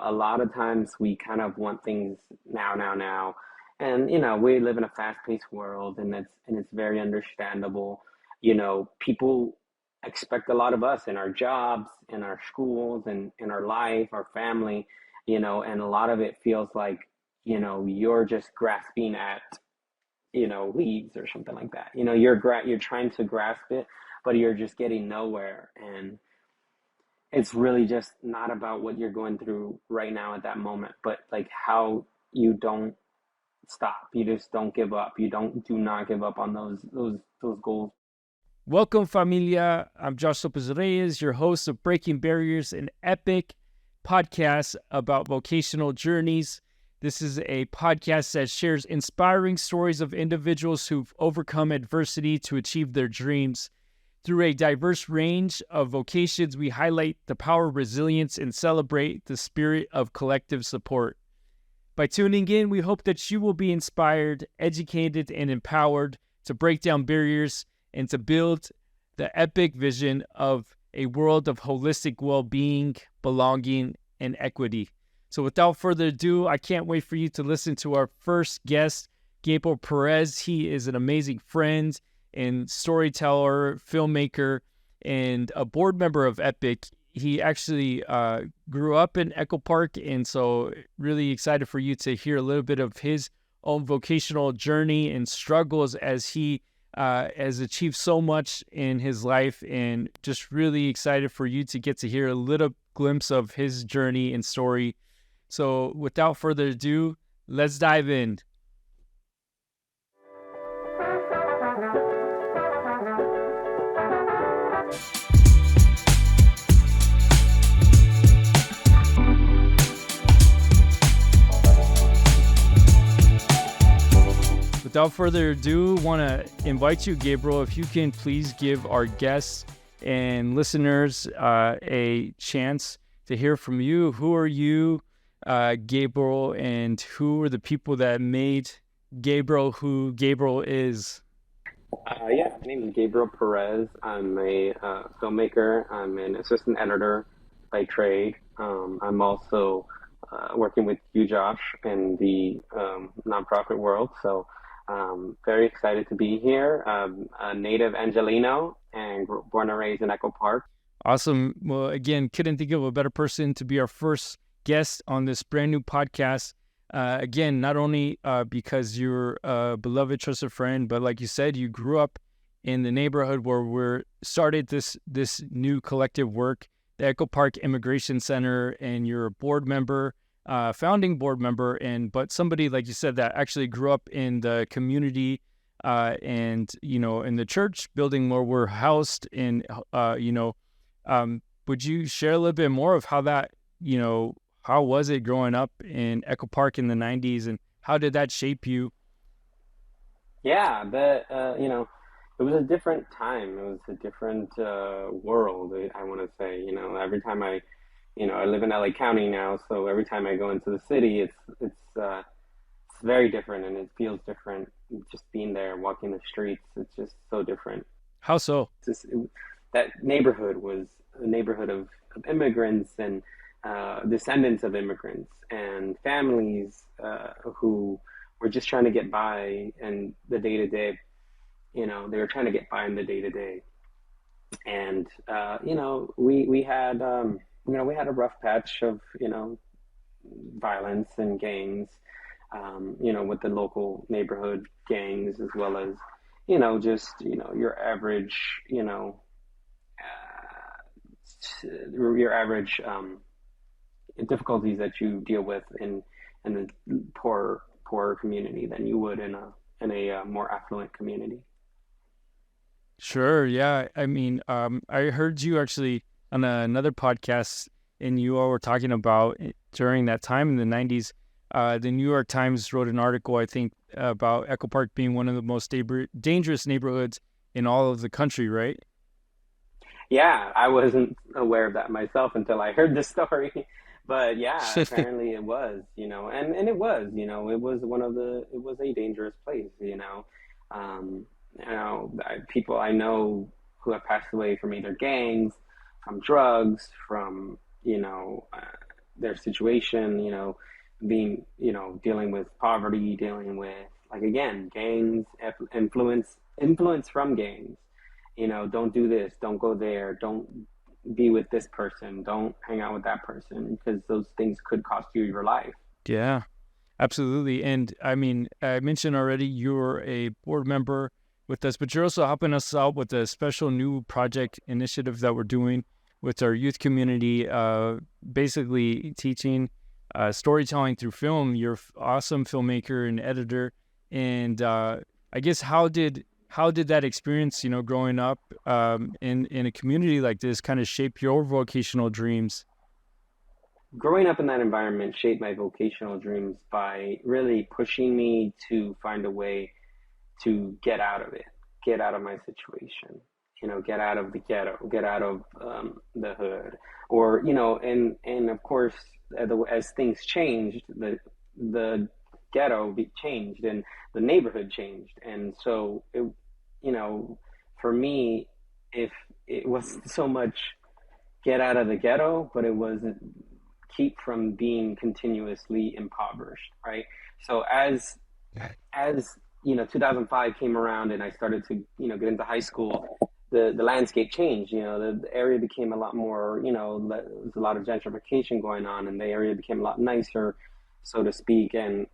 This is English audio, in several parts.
A lot of times we kind of want things now, now, now. And, we live in a fast-paced world, and it's very understandable. People expect a lot of us in our jobs, in our schools, and in our life, our family, and a lot of it feels like, you're just grasping at, leaves or something like that. You're trying to grasp it, but you're just getting nowhere. And it's really just not about what you're going through right now at that moment, but like how you don't stop. You just don't give up. Do not give up on those goals. Welcome, familia. I'm Josh Lopez Reyes, your host of Breaking Barriers, an epic podcast about vocational journeys. This is a podcast that shares inspiring stories of individuals who've overcome adversity to achieve their dreams. Through a diverse range of vocations, we highlight the power of resilience and celebrate the spirit of collective support. By tuning in, we hope that you will be inspired, educated, and empowered to break down barriers and to build the epic vision of a world of holistic well-being, belonging, and equity. So without further ado, I can't wait for you to listen to our first guest, Gabriel Perez. He is an amazing friend and storyteller, filmmaker, and a board member of Epic. He actually grew up in Echo Park, and so really excited for you to hear a little bit of his own vocational journey and struggles as he has achieved so much in his life, and just really excited for you to get to hear a little glimpse of his journey and story. So without further ado, let's dive in. Without further ado, want to invite you, Gabriel, if you can please give our guests and listeners a chance to hear from you. Who are you, Gabriel, and who are the people that made Gabriel who Gabriel is? Yeah, my name is Gabriel Perez. I'm a filmmaker. I'm an assistant editor by trade. I'm also working with you, Josh, in the nonprofit world. So very excited to be here. A native Angelino and born and raised in Echo Park. Awesome. Well, again, couldn't think of a better person to be our first guest on this brand new podcast. Again, not only because you're a beloved, trusted friend, but like you said, you grew up in the neighborhood where we started this new collective work, the Echo Park Immigration Center, and you're a board member, founding board member, but somebody, like you said, that actually grew up in the community and, in the church building where we're housed. And, would you share a little bit more of how that, how was it growing up in Echo Park in the 90s, and how did that shape you? Yeah, it was a different time. It was a different world, I want to say. Every time I live in LA County now, so every time I go into the city, it's very different, and it feels different. Just being there, walking the streets, it's just so different. How so? That neighborhood was a neighborhood of immigrants and descendants of immigrants and families who were just trying to get by in the day to day. They were trying to get by in the day to day, and we had we had a rough patch of violence and gangs, with the local neighborhood gangs, as well as just your average your average difficulties that you deal with in a poorer community than you would in a more affluent community. Sure. Yeah. I mean, I heard you actually on another podcast, and you all were talking about during that time in the 90s. The New York Times wrote an article, I think, about Echo Park being one of the most dangerous neighborhoods in all of the country, right? Yeah, I wasn't aware of that myself until I heard the story. But yeah, apparently it was, and it was, it was a dangerous place, people I know who have passed away from either gangs, from drugs, from, their situation, being, dealing with poverty, dealing with, like, again, gangs, influence from gangs. Don't do this, don't go there, don't be with this person, don't hang out with that person, because those things could cost you your life. Yeah, absolutely. And I mean, I mentioned already you're a board member with us, but you're also helping us out with a special new project initiative that we're doing with our youth community, basically teaching storytelling through film. You're an awesome filmmaker and editor. And I guess how did that experience, growing up in a community like this kind of shape your vocational dreams? Growing up in that environment shaped my vocational dreams by really pushing me to find a way to get out of it, get out of my situation, get out of the ghetto, get out of the hood, or, and of course, as things changed, the ghetto changed and the neighborhood changed. And so, for me, if it was so much get out of the ghetto, but it wasn't keep from being continuously impoverished, right? So as 2005 came around and I started to get into high school, the landscape changed. The area became a lot more, there was a lot of gentrification going on, and the area became a lot nicer, so to speak, and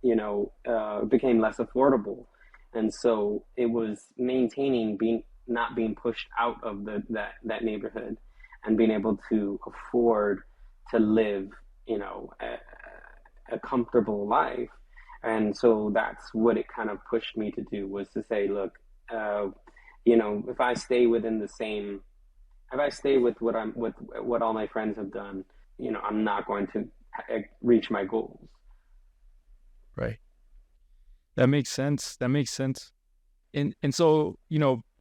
it became less affordable. And so it was maintaining not being pushed out of that neighborhood, and being able to afford to live, a comfortable life. And so that's what it kind of pushed me to do, was to say, look, if I stay with what all my friends have done, I'm not going to reach my goals. Right. That makes sense. And so,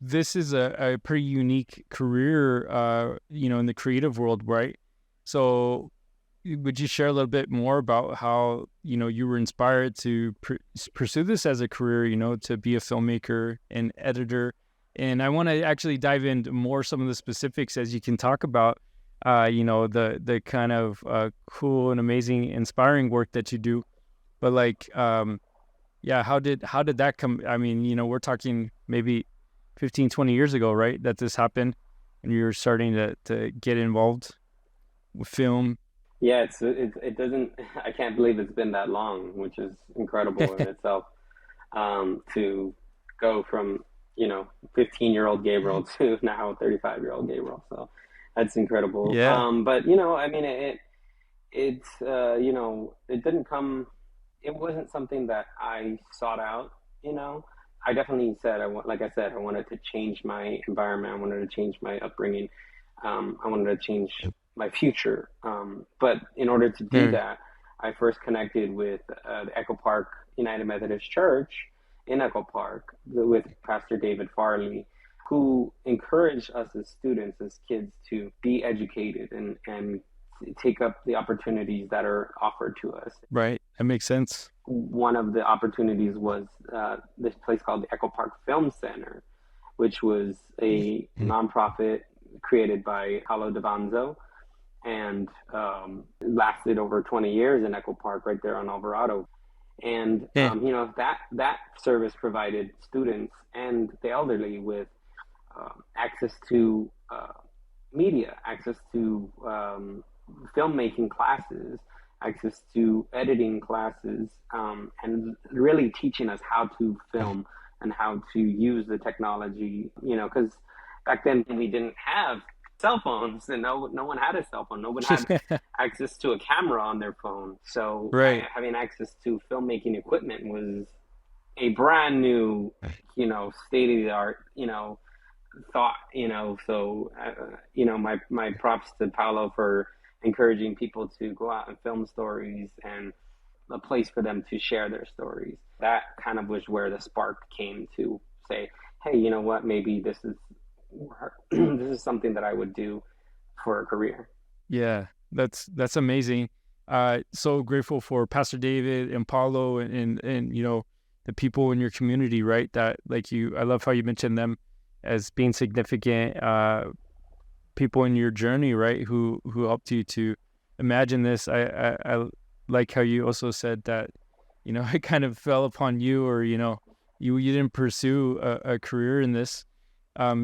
this is a pretty unique career, in the creative world, right? So would you share a little bit more about how, you were inspired to pursue this as a career, to be a filmmaker and editor? And I want to actually dive into more some of the specifics as you can talk about, the kind of cool and amazing, inspiring work that you do. But like, how did that come? I mean, we're talking maybe 15, 20 years ago, right? That this happened and you're starting to get involved with film. Yeah, it doesn't, I can't believe it's been that long, which is incredible in itself, to go from, 15-year-old Gabriel to now 35-year-old Gabriel. So that's incredible. Yeah. But, I mean, it didn't come, it wasn't something that I sought out, I definitely like I said, I wanted to change my environment. I wanted to change my upbringing. I wanted to change my future. But in order to do that, I first connected with the Echo Park United Methodist Church in Echo Park with Pastor David Farley, who encouraged us as students, as kids, to be educated and take up the opportunities that are offered to us. Right. That makes sense. One of the opportunities was this place called the Echo Park Film Center, which was a nonprofit created by Paulo Davanzo, and lasted over 20 years in Echo Park, right there on Alvarado. And that service provided students and the elderly with access to media, access to filmmaking classes, access to editing classes, and really teaching us how to film and how to use the technology, because back then we didn't have cell phones, and no one had a cell phone. No one had access to a camera on their phone. So right. Having access to filmmaking equipment was a brand new, state of the art, thought, so, my props to Paulo for encouraging people to go out and film stories and a place for them to share their stories. That kind of was where the spark came to say, hey, you know what, maybe this is something that I would do for a career. Yeah, that's amazing. So grateful for Pastor David and Paulo and the people in your community, right? That I love how you mentioned them as being significant people in your journey, right? Who helped you to imagine this. I like how you also said that, it kind of fell upon you, or, you didn't pursue a career in this.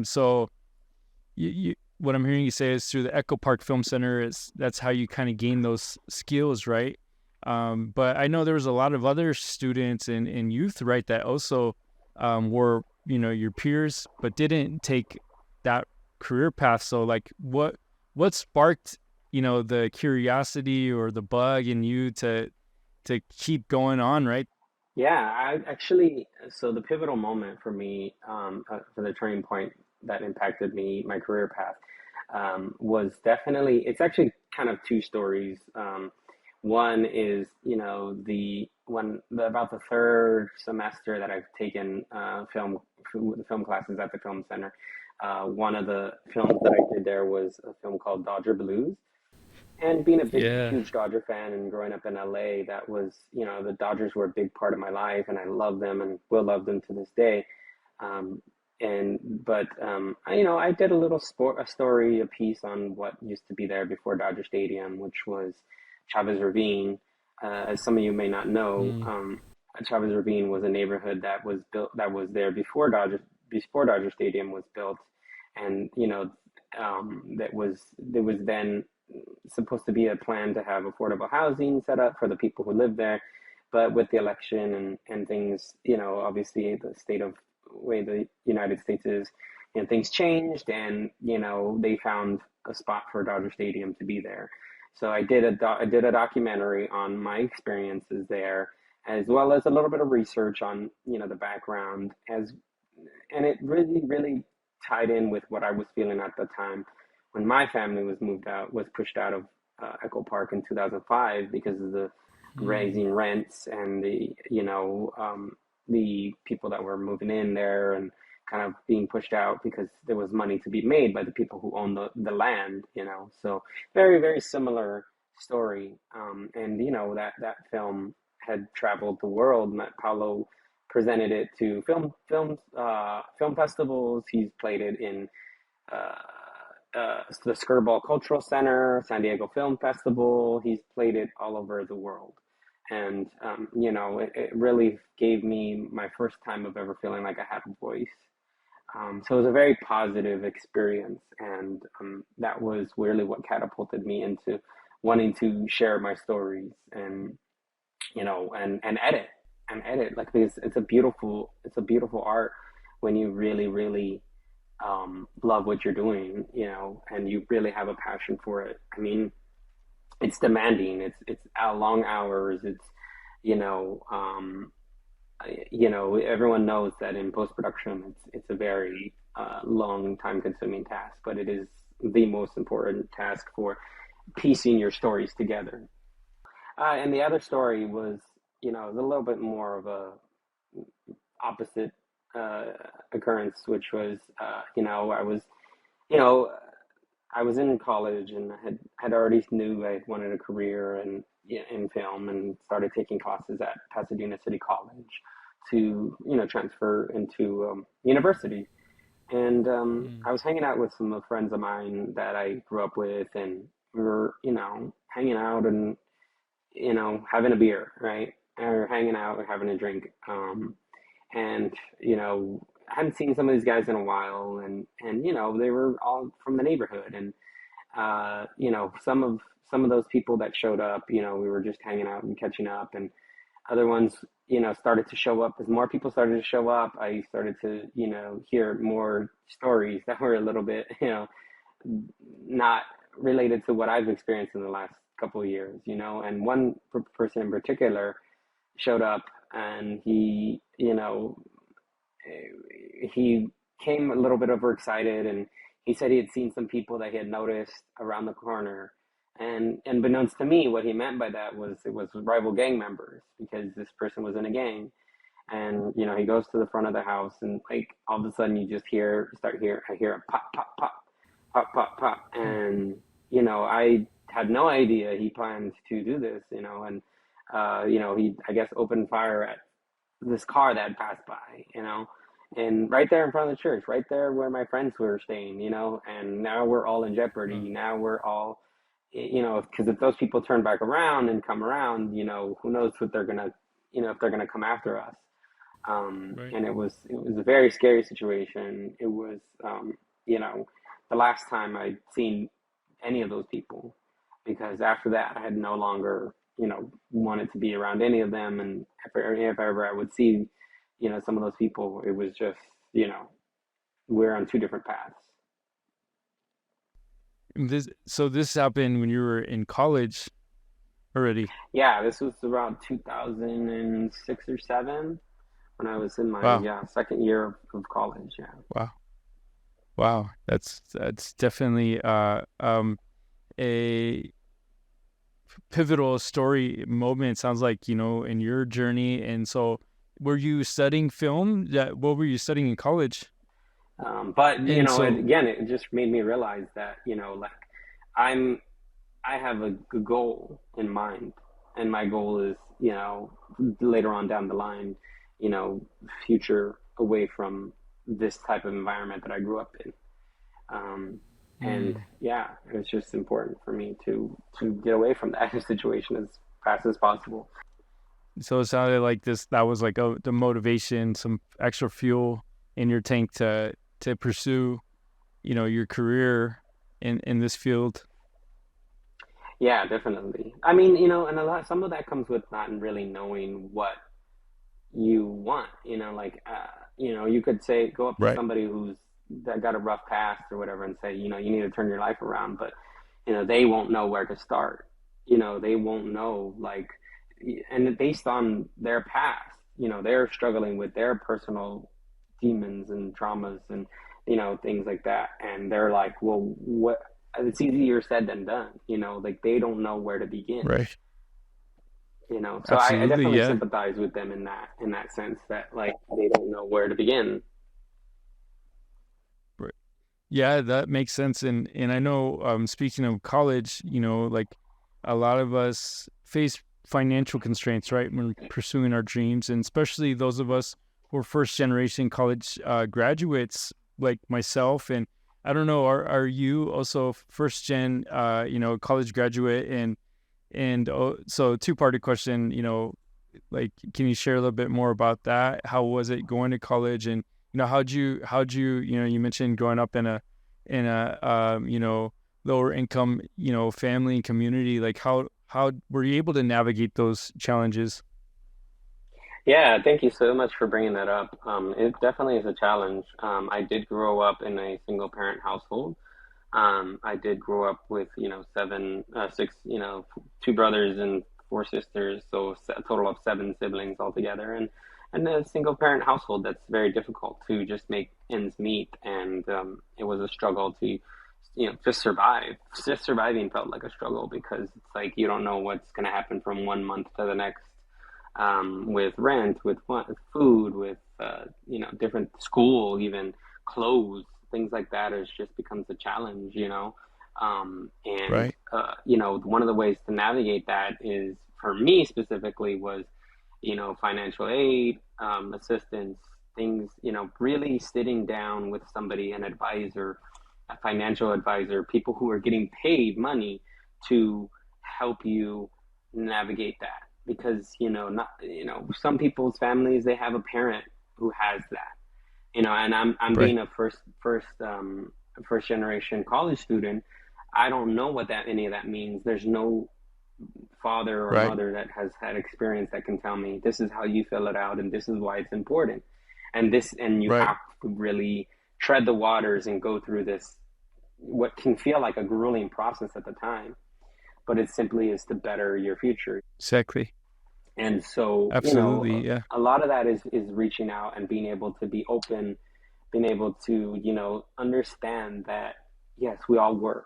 So what I'm hearing you say is through the Echo Park Film Center, that's how you kind of gain those skills, right? But I know there was a lot of other students and youth, right, that also were, your peers, but didn't take that career path. So like what sparked, the curiosity or the bug in you to keep going on, right? Yeah, I actually, so the pivotal moment for me, for the turning point that impacted me, my career path, was definitely, it's actually kind of two stories. One is, about the third semester that I've taken the film classes at the film center. One of the films that I did there was a film called Dodger Blues. And being a big, Yeah. huge Dodger fan and growing up in LA, that was, the Dodgers were a big part of my life, and I love them and will love them to this day. Um, I did a little a story, a piece on what used to be there before Dodger Stadium, which was Chavez Ravine. As some of you may not know, Mm. Chavez Ravine was a neighborhood that was there before Dodger Stadium was built, and there was then supposed to be a plan to have affordable housing set up for the people who live there. But with the election and things, obviously the state of way the United States is, things changed, and they found a spot for Dodger Stadium to be there. So I did a documentary on my experiences there, as well as a little bit of research on the background, and it really really tied in with what I was feeling at the time when my family was pushed out of Echo Park in 2005 because of the Mm. rising rents and the people that were moving in there and kind of being pushed out because there was money to be made by the people who own the land, So very, very similar story. And that film had traveled the world. Matt Paulo presented it to film festivals. He's played it in the Skirball Cultural Center, San Diego Film Festival. He's played it all over the world. And, it really gave me my first time of ever feeling like I had a voice. So it was a very positive experience. And that was really what catapulted me into wanting to share my stories and, and edit like because it's a beautiful art when you really, really love what you're doing, and you really have a passion for it. I mean, it's demanding. It's long hours. It's you know, everyone knows that in post production, it's a very long, time consuming task, but it is the most important task for piecing your stories together. And the other story was, a little bit more of a opposite uh, occurrence, which was, you know, I was in college and had already knew I wanted a career in film and started taking classes at Pasadena City College to transfer into university. And Mm. I was hanging out with some friends of mine that I grew up with, and we were hanging out and having a beer, right? Or hanging out or having a drink. And I hadn't seen some of these guys in a while, and they were all from the neighborhood, and some of those people that showed up, we were just hanging out and catching up, and other ones, started to show up. As more people started to show up, I started to, hear more stories that were a little bit, not related to what I've experienced in the last couple of years, and one person in particular showed up, and he came a little bit overexcited, and he said he had seen some people that he had noticed around the corner. And unbeknownst to me, what he meant by that was it was rival gang members because this person was in a gang. And he goes to the front of the house, and like all of a sudden you just I hear a pop pop pop pop pop pop, and I had no idea he planned to do this, and he, I guess, opened fire at this car that passed by, and right there in front of the church, right there where my friends were staying, and now we're all in jeopardy. Uh, Now we're all, you know, because if those people turn back around and come around, you know, who knows what they're gonna, you know, if they're gonna come after us. Right. And it was a very scary situation. It was, you know, the last time I'd seen any of those people, because after that I had no longer, you know, wanted to be around any of them. And if ever I would see, you know, some of those people, it was just, you know, we're on two different paths. This happened when you were in college already. Yeah, this was around 2006 or seven when I was in my, Wow. yeah, second year of college. Yeah. Wow. Wow. That's definitely a pivotal story moment. Sounds like, in your journey. And so were you studying film? What were you studying in college? But you And know, so again, it just made me realize that, you know, like I'm I have a goal in mind, and my goal is, you know, later on down the line, you know, future away from this type of environment that I grew up in. Um, and mm, yeah, it was just important for me to get away from that situation as fast as possible. so it sounded like that was like the motivation, some extra fuel in your tank to pursue, your career in this field. Yeah, definitely. I mean, you know, and some of that comes with not really knowing what you want, you know, like you know, you could say go up to Right. somebody who's that got a rough past or whatever and say, you know, you need to turn your life around, but you know, they won't know where to start. You know, they won't know, like, and based on their past, you know, they're struggling with their personal demons and traumas and, you know, things like that, and they're like, well, what, it's easier said than done, you know, like they don't know where to begin. Right. You know, so I Absolutely. definitely Yeah. sympathize with them in that sense that like they don't know where to begin. Right. Yeah, that makes sense. And I know, speaking of college, like a lot of us face financial constraints, right, when pursuing our dreams, and especially those of us who are first generation college graduates, like myself. And I don't know, are you also first gen, college graduate? And so two-parted question, like, can you share a little bit more about that? How was it going to college? And how'd you you mentioned growing up in a lower income family and community. Like, how were you able to navigate those challenges? Yeah, thank you so much for bringing that up. It definitely is a challenge. I did grow up in a single parent household. I did grow up with, you know, six, you know, two brothers and four sisters, so a total of seven siblings altogether, and a single parent household that's very difficult to just make ends meet, and it was a struggle to, you know, just survive. Just surviving felt like a struggle because it's like you don't know what's going to happen from one month to the next, with rent, with food, with you know, different school, even clothes, things like that. Is just becomes a challenge, you know. And Right. you know, one of the ways to navigate that is for me specifically was, you know, financial aid, assistance, things, you know, really sitting down with somebody, an advisor, a financial advisor, people who are getting paid money to help you navigate that. Because, you know, not, you know, some people's families, they have a parent who has that, you know, and I'm Right. being a first generation college student. I don't know what that any of that means. There's no father or Right. mother that has had experience that can tell me this is how you fill it out and this is why it's important, and this, and you Right. have to really tread the waters and go through this, what can feel like a grueling process at the time, but it simply is to better your future. Exactly. And so, you know, Absolutely. Yeah. a lot of that is reaching out and being able to be open, being able to, you know, understand that yes, we all work.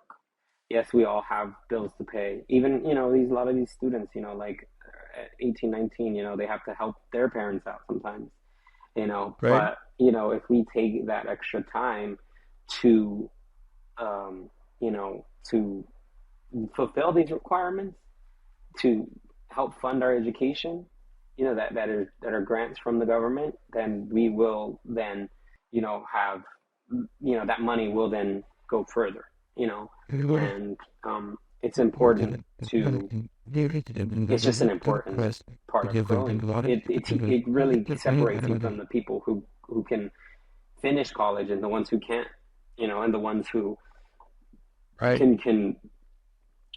Yes, we all have bills to pay. Even, you know, these a lot of these students, you know, like at 18, 19, you know, they have to help their parents out sometimes, you know, Right. but, you know, if we take that extra time to, um, you know, to fulfill these requirements, to help fund our education, you know, that are grants from the government, then we will then, you know, have, you know, that money will then go further, you know, and it's important to, it's just an important part of growing. It really separates you from the people who can finish college and the ones who can't, and the ones who Right. can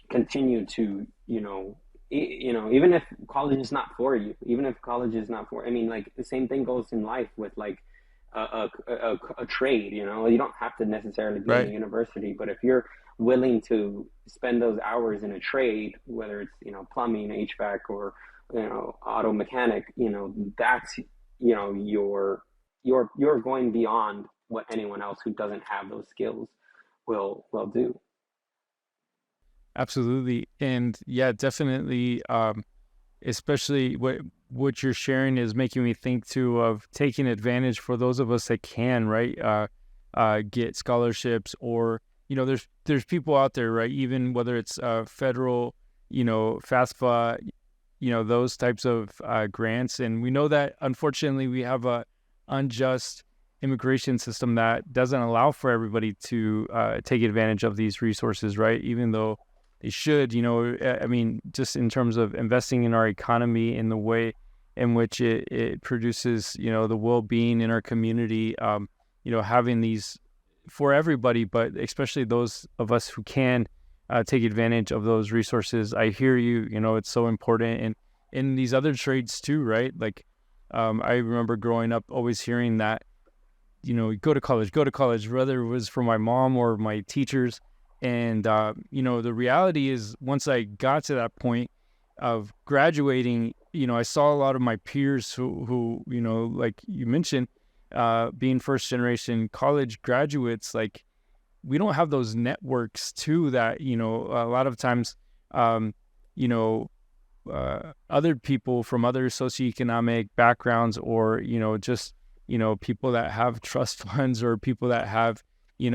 continue to, even if college is not for you, even if college is not for, I mean, like the same thing goes in life with like a trade, you don't have to necessarily be in a Right. university, but if you're willing to spend those hours in a trade, whether it's, plumbing, HVAC, or, auto mechanic, that's, you're going beyond what anyone else who doesn't have those skills will do. Absolutely. And yeah, definitely. Especially what you're sharing is making me think too of taking advantage for those of us that can, right? Get scholarships, or there's people out there, right? Even whether it's federal, FAFSA, those types of grants, and we know that unfortunately we have a unjust immigration system that doesn't allow for everybody to take advantage of these resources, right? Even though they should, I mean, just in terms of investing in our economy in the way in which it produces, the well-being in our community, having these for everybody, but especially those of us who can take advantage of those resources. I hear you, it's so important. And in these other trades too, right? Like, I remember growing up always hearing that, go to college, whether it was from my mom or my teachers. And, the reality is once I got to that point of graduating, I saw a lot of my peers who like you mentioned, being first generation college graduates, like we don't have those networks too that, a lot of times, you know, other people from other socioeconomic backgrounds, or, just, people that have trust funds, or people that have, they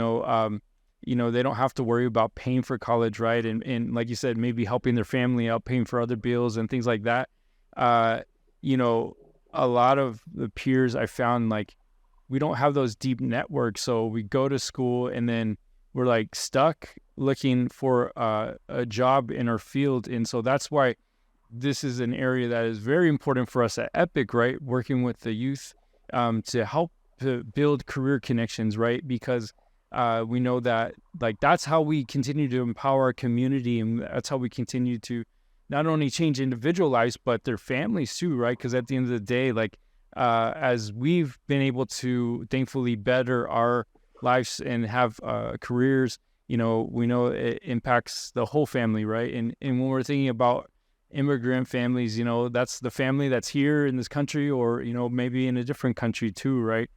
don't have to worry about paying for college, right? And like you said, maybe helping their family out, paying for other bills and things like that. Uh, you know, a lot of the peers I found, like, we don't have those deep networks. So we go to school and then we're like stuck looking for a job in our field. And so that's why this is an area that is very important for us at Epic, right? Working with the youth to help to build career connections, right? Because we know that, like, that's how we continue to empower our community, and that's how we continue to not only change individual lives but their families too, right? Because at the end of the day, like, as we've been able to thankfully better our lives and have careers, we know it impacts the whole family, right? And when we're thinking about immigrant families, that's the family that's here in this country, or maybe in a different country too, right?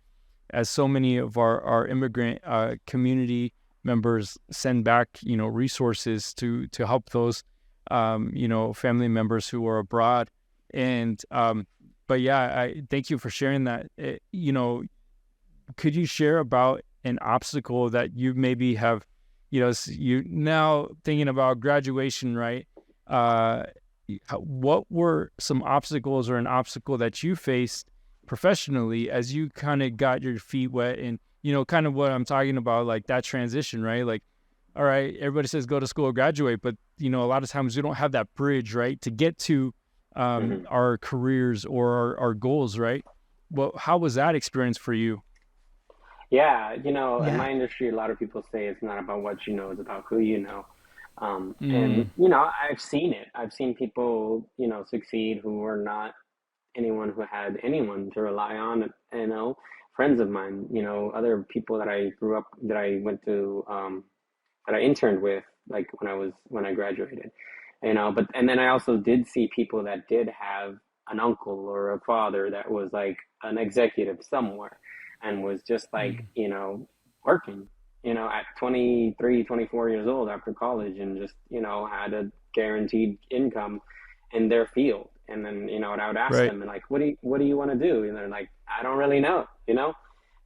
As so many of our immigrant community members send back, resources to help those, family members who are abroad. And, but yeah, I thank you for sharing that. Could you share about an obstacle that you maybe have, you now thinking about graduation, right? What were some obstacles, or an obstacle that you faced professionally as you kind of got your feet wet, and kind of what I'm talking about, like that transition, right? Like, all right, everybody says go to school, graduate, but a lot of times we don't have that bridge, right, to get to Mm-hmm. our careers or our goals, right? Well, how was that experience for you? Yeah, in my industry, a lot of people say it's not about what you know, it's about who you know. And Mm, I've seen it. I've seen people, succeed who were not anyone who had anyone to rely on. Friends of mine, other people that I grew up, that I went to, that I interned with, like when I graduated, But and then I also did see people that did have an uncle or a father that was like an executive somewhere, and was just like, mm, working, at 23, 24 years old after college, and just, had a guaranteed income in their field. And then, I would ask right, them, and like, what do you want to do? And they're like, I don't really know.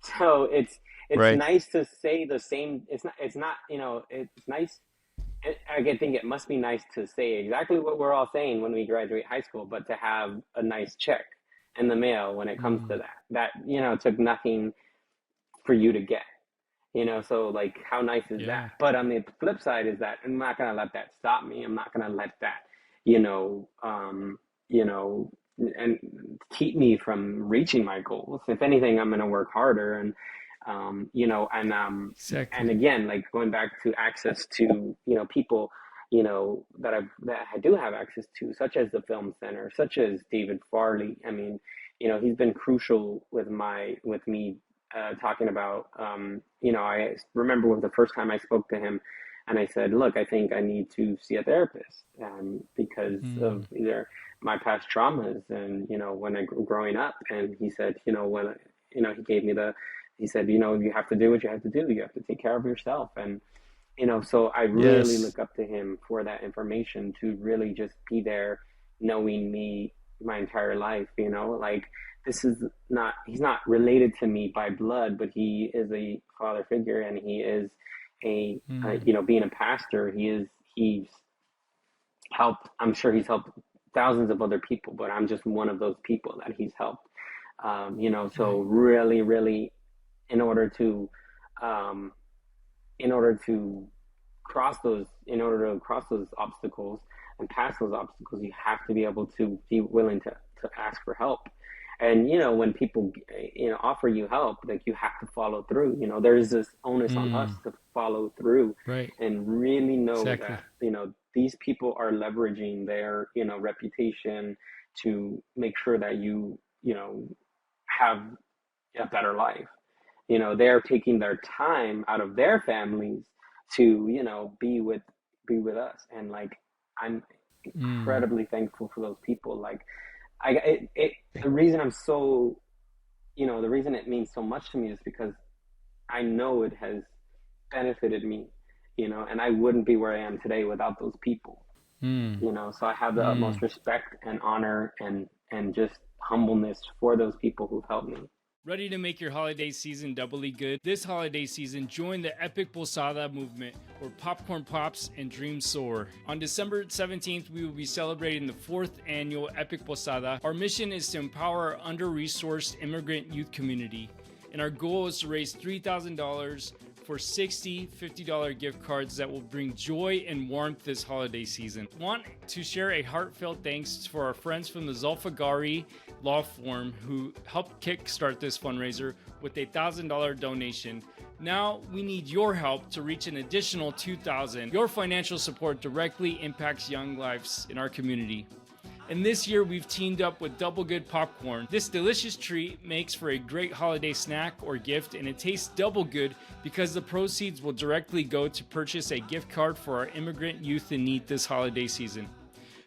So it's right. nice to say the same. It's not, it's nice. I think it must be nice to say exactly what we're all saying when we graduate high school, but to have a nice check in the mail when it comes to Mm, that, took nothing for you to get, So like, how nice is Yeah. that? But on the flip side is that I'm not going to let that stop me. I'm not going to let that, you know, you know, and keep me from reaching my goals. If anything, I'm going to work harder. And Exactly. again, like going back to access to, people, that I do have access to, such as the Film Center, such as David Farley. I mean, he's been crucial with me talking about, I remember was the first time I spoke to him, and I said, look, I think I need to see a therapist, because Mm. of either my past traumas and, when I grew growing up. And he said, he gave me he said, you have to do what you have to do. You have to take care of yourself. And, so I really Yes. look up to him for that information, to really just be there, knowing me my entire life, like, this is not, he's not related to me by blood, but he is a father figure, and he is Mm. being a pastor, he's helped, I'm sure he's helped thousands of other people, but I'm just one of those people that he's helped. So Right. really, really, in order to, um, in order to in order to cross those obstacles and pass those obstacles, you have to be able to be willing to ask for help. And, when people, offer you help, like, you have to follow through. There's this onus on us Mm. to follow through Right. and really know Exactly. that, these people are leveraging their, reputation to make sure that you have a better life. They're taking their time out of their families to, be with us. And, like, I'm Mm. incredibly thankful for those people. Like, the reason I'm so, the reason it means so much to me is because I know it has benefited me, and I wouldn't be where I am today without those people. Mm. So I have the utmost Mm. respect and honor and just humbleness for those people who've helped me. Ready to make your holiday season doubly good? This holiday season, join the Epic Posada movement, where popcorn pops and dreams soar. On December 17th, we will be celebrating the 4th annual Epic Posada. Our mission is to empower our under-resourced immigrant youth community, and our goal is to raise $3,000 for 60 $50 gift cards that will bring joy and warmth this holiday season. Want to share a heartfelt thanks for our friends from the Zulfagari Law Firm who helped kickstart this fundraiser with a $1,000 donation. Now we need your help to reach an additional $2,000. Your financial support directly impacts young lives in our community. And this year we've teamed up with Double Good Popcorn. This delicious treat makes for a great holiday snack or gift, and it tastes double good because the proceeds will directly go to purchase a gift card for our immigrant youth in need this holiday season.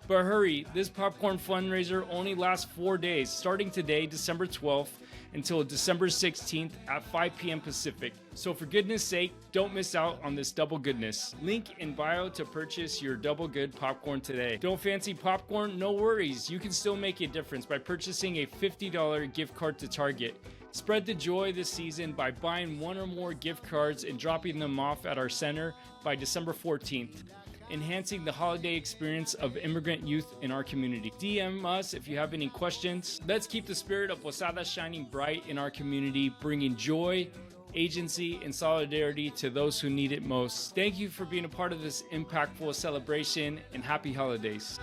But hurry, this popcorn fundraiser only lasts 4 days, starting today, December 12th, until December 16th at 5 p.m. Pacific. So for goodness sake, don't miss out on this double goodness. Link in bio to purchase your Double Good popcorn today. Don't fancy popcorn? No worries. You can still make a difference by purchasing a $50 gift card to Target. Spread the joy this season by buying one or more gift cards and dropping them off at our center by December 14th. Enhancing the holiday experience of immigrant youth in our community. DM us if you have any questions. Let's keep the spirit of Posada shining bright in our community, bringing joy, agency, and solidarity to those who need it most. Thank you for being a part of this impactful celebration, and happy holidays.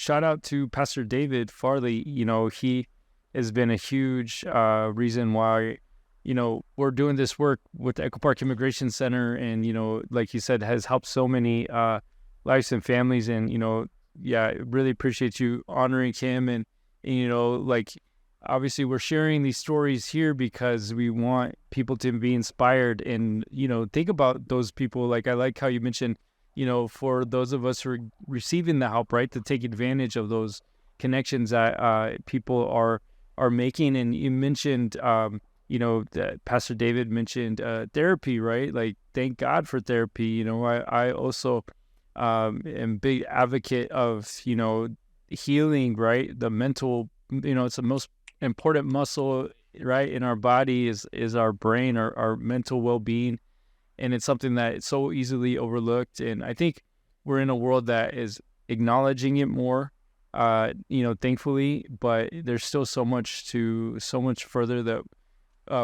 Shout out to Pastor David Farley. He has been a huge reason why, we're doing this work with the Echo Park Immigration Center, and, like you said, has helped so many lives and families. And, yeah, really appreciate you honoring him. And like, obviously we're sharing these stories here because we want people to be inspired and, think about those people. Like, I like how you mentioned, for those of us who are receiving the help, right, to take advantage of those connections that people are making. And you mentioned, that Pastor David mentioned therapy, right? Like, thank God for therapy. I also am big advocate of, healing, right? The mental it's the most important muscle, right, in our body is our brain, our mental well-being. And it's something that it's so easily overlooked. And I think we're in a world that is acknowledging it more, thankfully, but there's still so much further that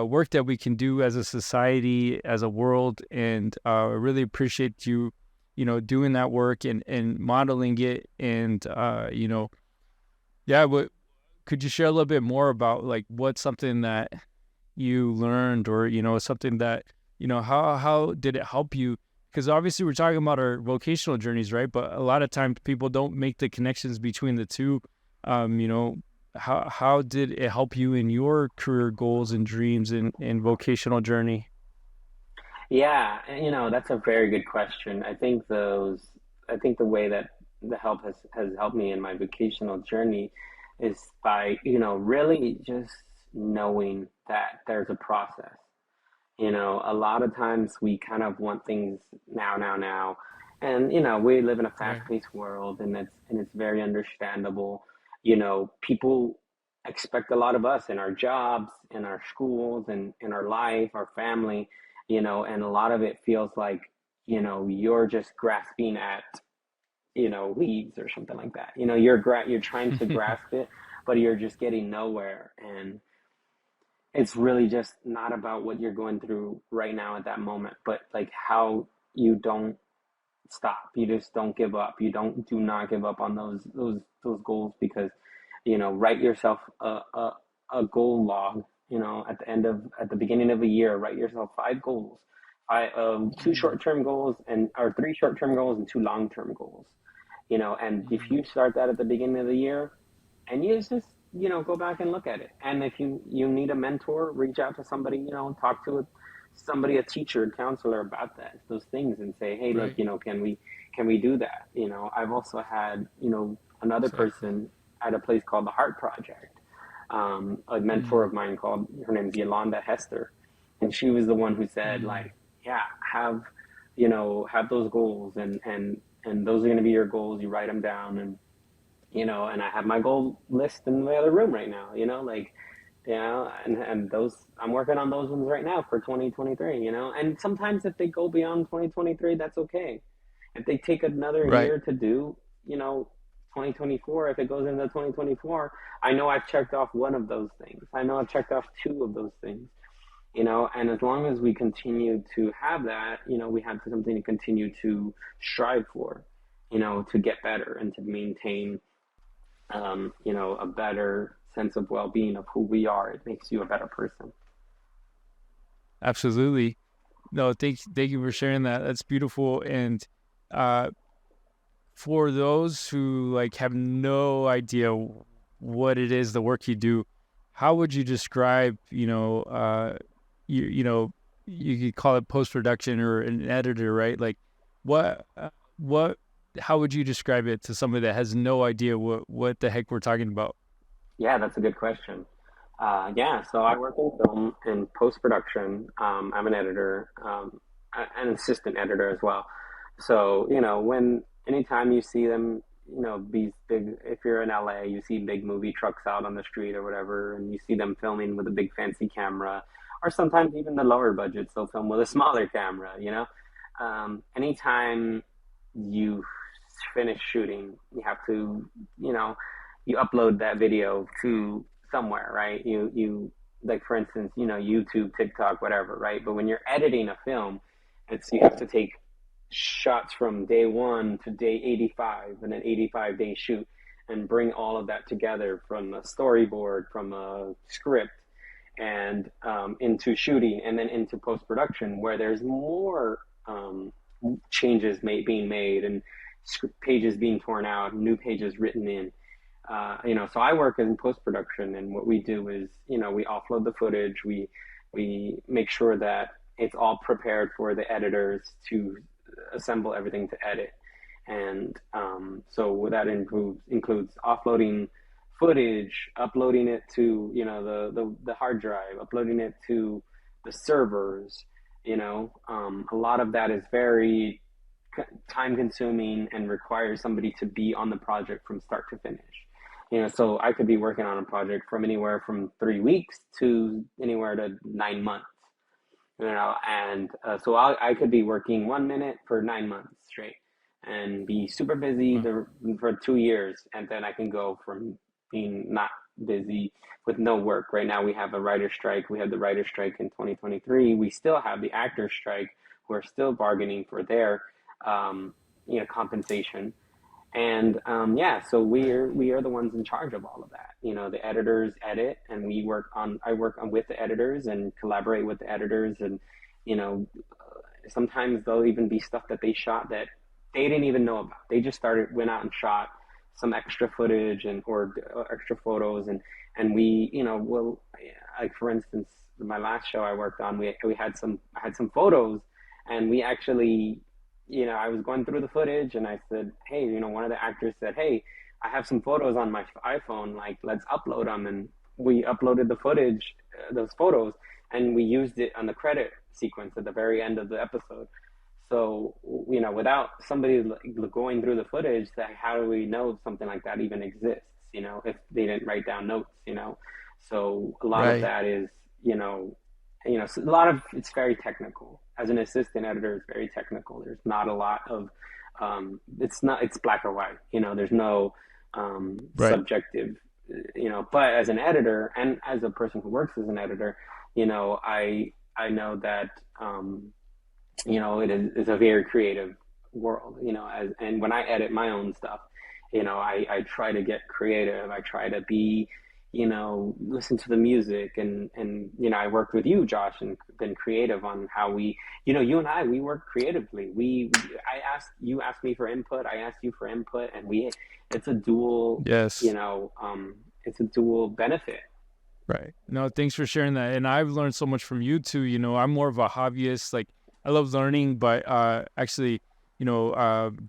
work that we can do as a society, as a world. And I really appreciate you, doing that work and modeling it. And, yeah, could you share a little bit more about like what's something that you learned, or, something that, how did it help you? Because obviously we're talking about our vocational journeys, right? But a lot of times people don't make the connections between the two. You know, how did it help you in your career goals and dreams and vocational journey? Yeah, and, that's a very good question. I think the way that the help has helped me in my vocational journey is by, really just knowing that there's a process. A lot of times we kind of want things now, now, now. And, we live in a Right. fast-paced world, and it's very understandable. People expect a lot of us in our jobs, in our schools, and in our life, our family, and a lot of it feels like, you're just grasping at, leads or something like that. You're trying to grasp it, but you're just getting nowhere. And it's really just not about what you're going through right now at that moment, but like how you don't stop. You just don't give up. Do not give up on those goals, because, write yourself a goal log, at the beginning of a year, write yourself 5 goals. Two Mm, short-term goals and or 3 short-term goals and 2 long-term goals. And if mm, you start that at the beginning of the year, and you just go back and look at it. And if you need a mentor, reach out to somebody, talk to somebody, a teacher, counselor about those things, and say, hey, look, right. can we do that? I've also had, another Exactly. person at a place called the Heart Project, a mentor Mm, of mine, called her name's Yolanda Hester, and she was the one who said, mm, like, yeah, have those goals, and those are going to be your goals. You write them down, and I have my goal list in my other room right now, like, and those, I'm working on those ones right now for 2023, and sometimes if they go beyond 2023, that's okay. If they take another right. year to do, 2024, if it goes into 2024, I know I've checked off one of those things. I know I've checked off two of those things, and as long as we continue to have that, we have something to continue to strive for, to get better and to maintain, a better sense of well-being of who we are. It makes you a better person. Absolutely. No, thank you for sharing that. That's beautiful. And uh, for those who like have no idea what it is, the work you do, how would you describe, you know, you could call it post production or an editor, right? Like, what, what, how would you describe it to somebody that has no idea what the heck we're talking about? Yeah, that's a good question. Yeah, so I work in film and post-production. I'm an editor, an assistant editor as well. So, anytime you see them, these big, if you're in LA, you see big movie trucks out on the street or whatever, and you see them filming with a big fancy camera, or sometimes even the lower budgets, they'll film with a smaller camera. Anytime you finish shooting, you have to, you know, you upload that video to somewhere, right? You like, for instance, YouTube, TikTok, whatever, right? But when you're editing a film, you have to take shots from day one to day 85 in an 85-day shoot, and bring all of that together from a storyboard, from a script, and into shooting, and then into post production, where there's more changes being made, and pages being torn out, new pages written in. So I work in post production, and what we do is, we offload the footage. We make sure that it's all prepared for the editors to assemble everything to edit. And so that includes offloading footage, uploading it to, the hard drive, uploading it to the servers. A lot of that is very time consuming and requires somebody to be on the project from start to finish. So I could be working on a project from anywhere from 3 weeks to anywhere to 9 months, and so I could be working 1 minute for 9 months straight and be super busy Wow. for 2 years. And then I can go from being not busy with no work. Right now, we have a writer strike. We had the writer strike in 2023. We still have the actor strike, who are still bargaining for their, um, compensation. And yeah, so we are the ones in charge of all of that. The editors edit, and I work on with the editors and collaborate with the editors, and you know, sometimes there'll even be stuff that they shot that they didn't even know about. They just went out and shot some extra footage and or extra photos, and we, well, like for instance, my last show I worked on, we I had some photos, and we actually, I was going through the footage, and I said, hey, one of the actors said, hey, I have some photos on my iPhone, like let's upload them, and we uploaded the footage, those photos, and we used it on the credit sequence at the very end of the episode. So, without somebody going through the footage, how do we know something like that even exists, if they didn't write down notes, So a lot of Right. that is, so a lot of it's very technical. As an assistant editor, it's very technical. There's not a lot of, it's black or white, there's no Right. subjective, but as an editor and as a person who works as an editor, I know that, it's a very creative world, and when I edit my own stuff, I try to get creative. I try to be, listen to the music, and, I worked with you, Josh, and been creative on how you and we work creatively. You asked me for input, I asked you for input, and it's a dual, Yes. it's a dual benefit. Right. No, thanks for sharing that. And I've learned so much from you too. I'm more of a hobbyist. Like I love learning, but actually,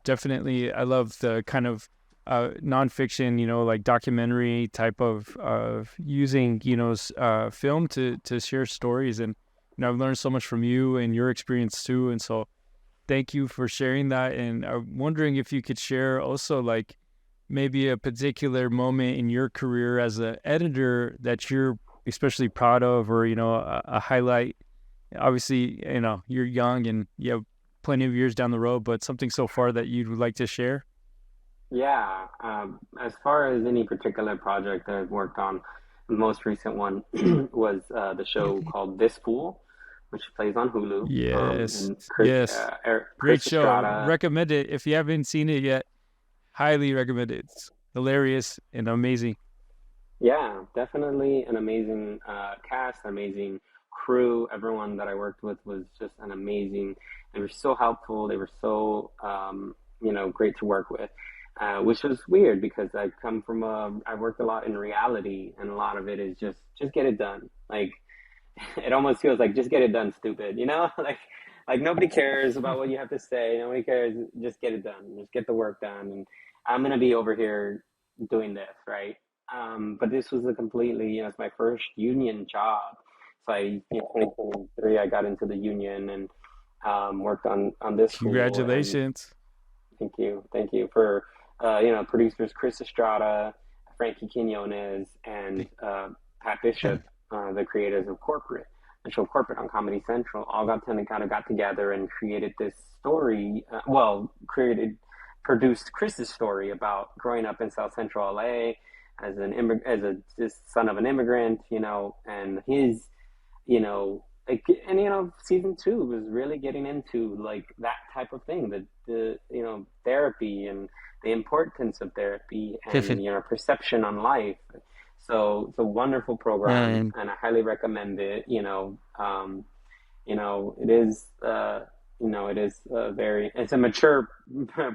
definitely I love the kind of nonfiction, like documentary type of using, film to share stories. And I've learned so much from you and your experience too. And so thank you for sharing that. And I'm wondering if you could share also like maybe a particular moment in your career as an editor that you're especially proud of, or a highlight. Obviously, you're young and you have plenty of years down the road, but something so far that you'd like to share. Yeah, as far as any particular project that I've worked on, the most recent one was the show called This Fool, which plays on Hulu. Yes, And yes, great Chris show. Estrada. Recommend it if you haven't seen it yet. Highly recommend it. It's hilarious and amazing. Yeah, definitely an amazing cast, amazing crew. Everyone that I worked with was just an amazing. They were so helpful. They were so great to work with, which was weird because I worked a lot in reality, and a lot of it is just get it done. Like it almost feels like just get it done, stupid. Like nobody cares about what you have to say. Nobody cares. Just get it done. Just get the work done. And I'm gonna be over here doing this, right? But this was a completely, it's my first union job. So 2023, I got into the union and worked on this school. And Congratulations. thank you for producers Chris Estrada, Frankie Quinones, and Pat Bishop, the creators of the show Corporate on Comedy Central, all got together and created this story. Produced Chris's story about growing up in South Central LA as as a just son of an immigrant, and his, and season 2 was really getting into like that type of thing, the therapy and the importance of therapy and perception on life. So it's a wonderful program, And and I highly recommend it. It is it's a mature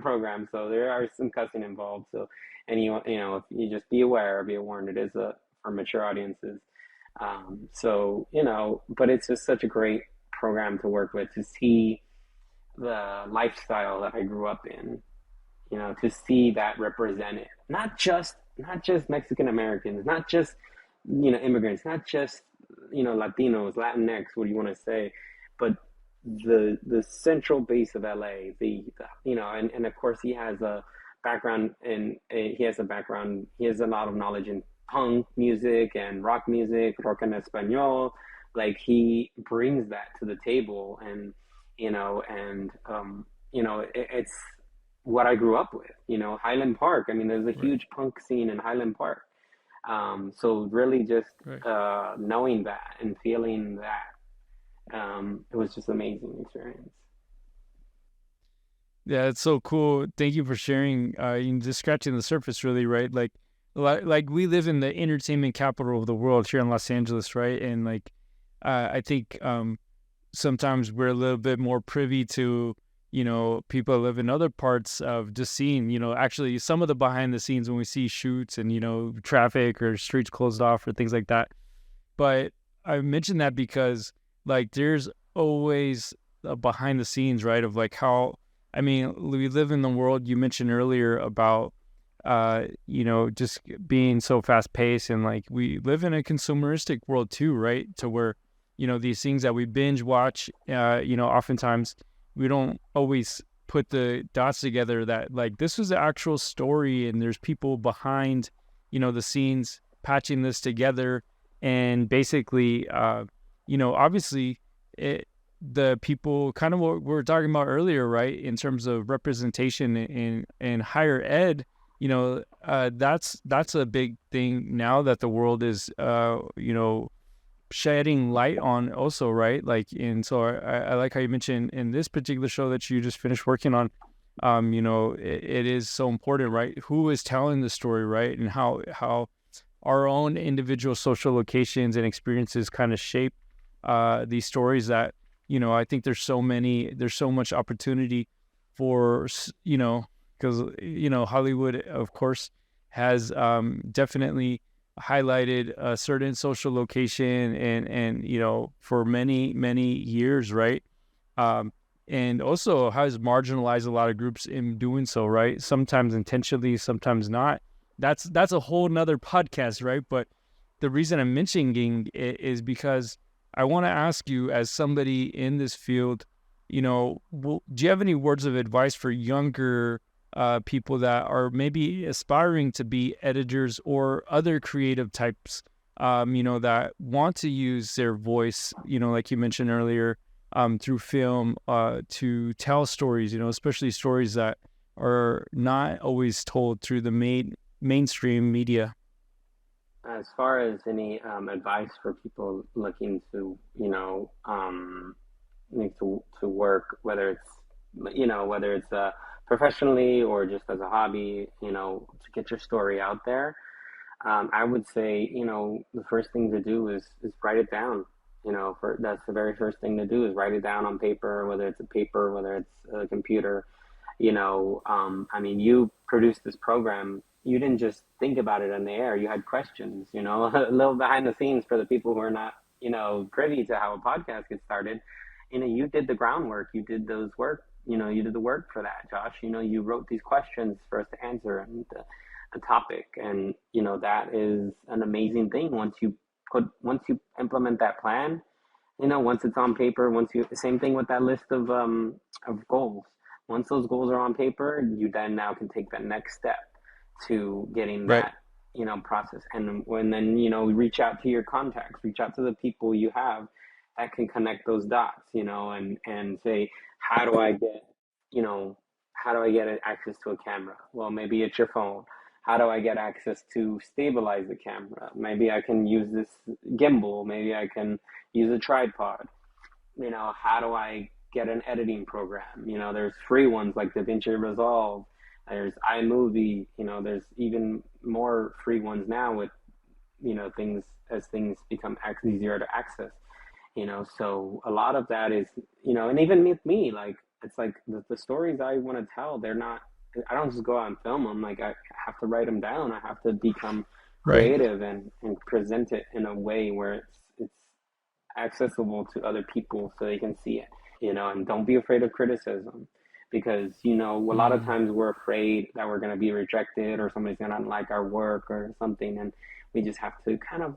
program, so there are some cussing involved. So, and if you just be warned, it is for mature audiences. So, but it's just such a great program to work with, to see the lifestyle that I grew up in, to see that represented, not just Mexican Americans, not just, immigrants, not just, Latinos, Latinx, what do you want to say, but the central base of LA, and of course he has background in he has a background. He has a lot of knowledge in punk music and rock en español. Like he brings that to the table, and and it's what I grew up with. Highland Park. I mean, there's a Right. huge punk scene in Highland Park. So really, just Right. knowing that and feeling that, it was just an amazing experience. Yeah, it's so cool. Thank you for sharing. You just scratching the surface, really, right? Like we live in the entertainment capital of the world here in Los Angeles, right? And like, I think sometimes we're a little bit more privy to, people that live in other parts of just seeing, actually some of the behind the scenes when we see shoots and, traffic or streets closed off or things like that. But I mentioned that because like there's always a behind the scenes, right? Of like how, I mean, we live in the world you mentioned earlier about, just being so fast paced, and like we live in a consumeristic world too, right? To where, these things that we binge watch, oftentimes we don't always put the dots together that like this was the actual story and there's people behind, the scenes patching this together. And basically, obviously, the people kind of what we were talking about earlier, right? In terms of representation in higher ed, that's a big thing now that the world is, shedding light on also, right? Like, and so I like how you mentioned in this particular show that you just finished working on, it is so important, right? Who is telling the story, right? And how our own individual social locations and experiences kind of shape these stories that, I think there's so much opportunity for, because, Hollywood, of course, has definitely highlighted a certain social location and, for many, many years, right? Um, and also has marginalized a lot of groups in doing so, right? Sometimes intentionally, sometimes not. That's a whole nother podcast, right? But the reason I'm mentioning it is because I want to ask you, as somebody in this field, do you have any words of advice for younger people that are maybe aspiring to be editors or other creative types, that want to use their voice, like you mentioned earlier, through film, to tell stories, especially stories that are not always told through the mainstream media? As far as any advice for people looking to, need to work, whether it's professionally or just as a hobby, to get your story out there, I would say, the first thing to do is write it down. That's the very first thing to do is write it down on paper, whether it's a paper, whether it's a computer. I mean, you produced this program. You didn't just think about it in the air. You had questions, a little behind the scenes for the people who are not, privy to how a podcast gets started. You did the groundwork. You did those work. You did the work for that, Josh. You wrote these questions for us to answer and the topic. And, that is an amazing thing. Once you implement that plan, once it's on paper, same thing with that list of goals. Once those goals are on paper, you then now can take that next step to getting Right. that, process. And when then, reach out to your contacts, reach out to the people you have that can connect those dots, and say, how do I get, you know, how do I get access to a camera? Well, maybe it's your phone. How do I get access to stabilize the camera? Maybe I can use this gimbal. Maybe I can use a tripod. How do I get an editing program? There's free ones like DaVinci Resolve. There's iMovie. There's even more free ones now with, things as things become easier to access. So a lot of that is, and even with me, like, it's like the stories I want to tell, I don't just go out and film them. Like, I have to write them down. I have to become Right. creative and present it in a way where it's accessible to other people so they can see it, and don't be afraid of criticism, because, a lot of Mm. times we're afraid that we're going to be rejected or somebody's going to like our work or something. And we just have to kind of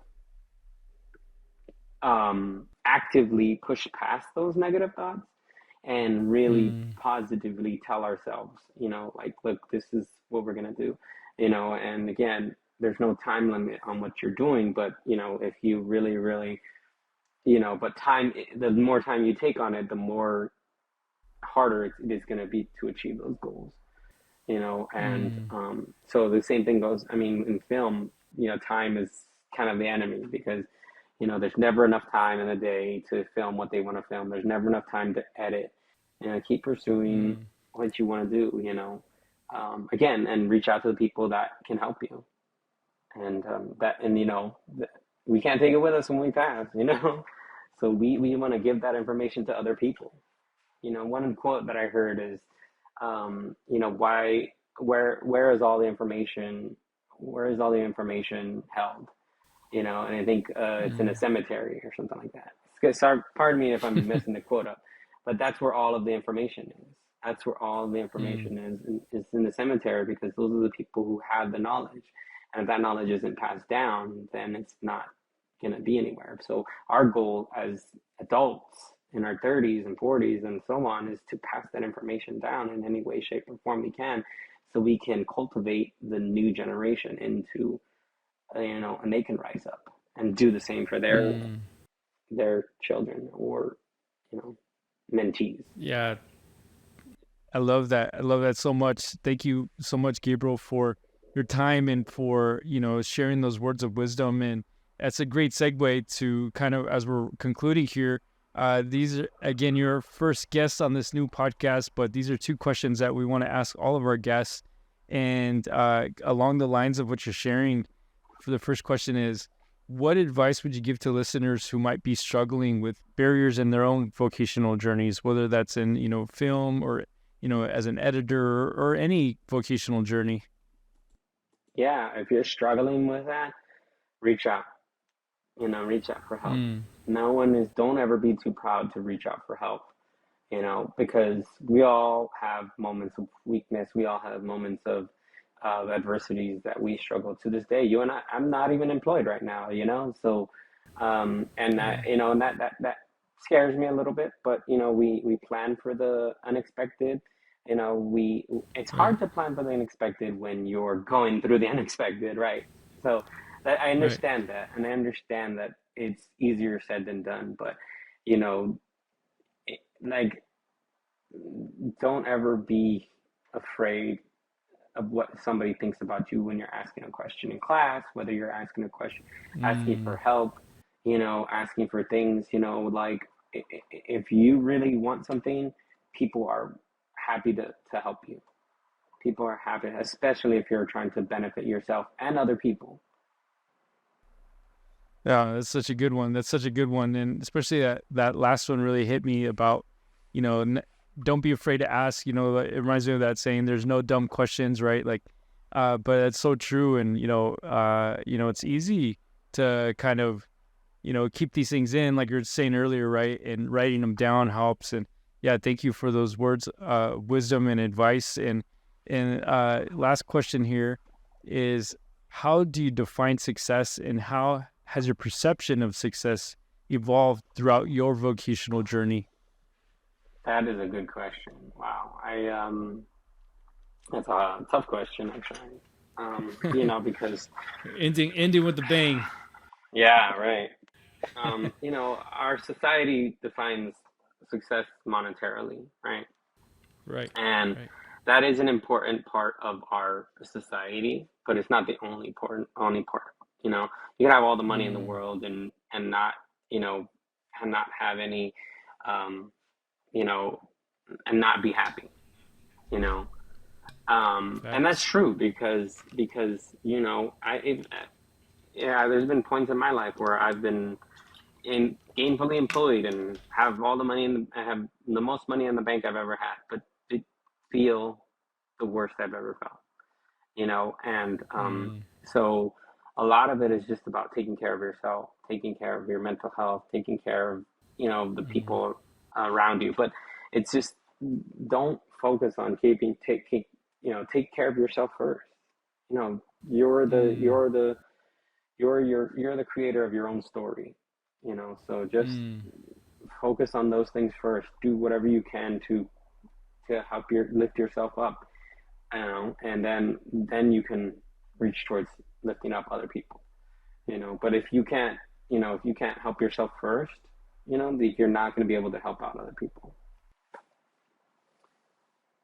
actively push past those negative thoughts and really Mm, positively tell ourselves, like, look, this is what we're going to do, and again, there's no time limit on what you're doing, but, if you really, really, but the more time you take on it, the more harder it is going to be to achieve those goals, and mm, so the same thing goes, I mean, in film, time is kind of the enemy because, there's never enough time in a day to film what they want to film. There's never enough time to edit. Keep pursuing mm. what you want to do, again, and reach out to the people that can help you. And we can't take it with us when we pass, So we want to give that information to other people. One quote that I heard is, why, where is all the information? Where is all the information held? And I think it's in a Mm. cemetery or something like that. Sorry, pardon me if I'm messing the quote up, but that's where all of the information is. That's where all the Mm. information is in the cemetery, because those are the people who have the knowledge. And if that knowledge isn't passed down, then it's not going to be anywhere. So our goal as adults in our 30s and 40s and so on is to pass that information down in any way, shape, or form we can, so we can cultivate the new generation into, and they can rise up and do the same for Mm. their children or, you know, mentees. Yeah, I love that. I love that so much. Thank you so much, Gabriel, for your time and for, sharing those words of wisdom. And that's a great segue to kind of, as we're concluding here. These are, again, your first guest on this new podcast, but these are two questions that we want to ask all of our guests. And along the lines of what you're sharing, for the first question is, what advice would you give to listeners who might be struggling with barriers in their own vocational journeys, whether that's in, film or, as an editor or any vocational journey? Yeah, if you're struggling with that, reach out. Reach out for help. Mm, Don't ever be too proud to reach out for help. Because we all have moments of weakness. We all have moments of adversities that we struggle to this day. You and I'm not even employed right now, so, and that, yeah, and that scares me a little bit, but, we plan for the unexpected. It's right, hard to plan for the unexpected when you're going through the unexpected, right? So that I right. understand that, and I understand that it's easier said than done, but, you know, like, don't ever be afraid of what somebody thinks about you when you're asking a question in class, whether you're asking a question, asking Mm, for help, asking for things, like, if you really want something, people are happy to help you. People are happy, especially if you're trying to benefit yourself and other people. yeah, that's such a good one. That's such a good one. And especially that last one really hit me about, you know, don't be afraid to ask. It reminds me of that saying, there's no dumb questions, right? Like, but it's so true. And, it's easy to kind of, keep these things in, like you're saying earlier, right? And writing them down helps. And yeah, thank you for those words, wisdom and advice. And last question here is, how do you define success, and how has your perception of success evolved throughout your vocational journey? That is a good question. Wow. That's a tough question, actually. Because, Ending with the bang. yeah, right. Our society defines success monetarily, right? Right, And right. that is an important part of our society, but it's not the only part. You can have all the money in the Mm, world and not, and not have any, um, you know, and not be happy, you know. And that's facts. true because yeah, there's been points in my life where I've been gainfully employed and have all the money I have the most money in the bank I've ever had, but to feel the worst I've ever felt, and Mm, so a lot of it is just about taking care of yourself, taking care of your mental health, taking care of, the mm, people around you. But it's just, don't focus on take care of yourself first. You know, you're the mm, you're the you're the creator of your own story. So just mm. focus on those things first. Do whatever you can to help lift yourself up, and then you can reach towards lifting up other people. But if you can't, if you can't help yourself first, you're not going to be able to help out other people.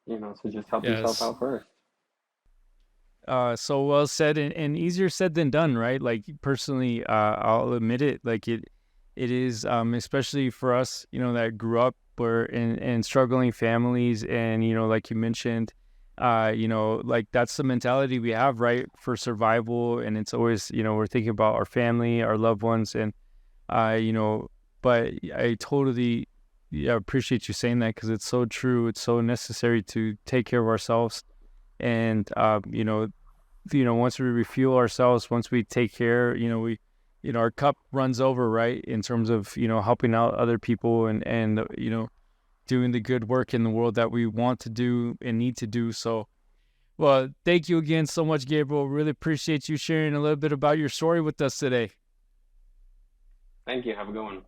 So just help yourself Yes. out first. So well said, and easier said than done, right? Like personally, I'll admit it. Like it is, especially for us, that grew up where in struggling families, and like you mentioned, like that's the mentality we have, right, for survival, and it's always, we're thinking about our family, our loved ones, and but I totally appreciate you saying that, because it's so true. It's so necessary to take care of ourselves, and once we refuel ourselves, once we take care, we, our cup runs over, right, in terms of, helping out other people, and doing the good work in the world that we want to do and need to do. So, well, thank you again so much, Gabriel. Really appreciate you sharing a little bit about your story with us today. Thank you. Have a good one.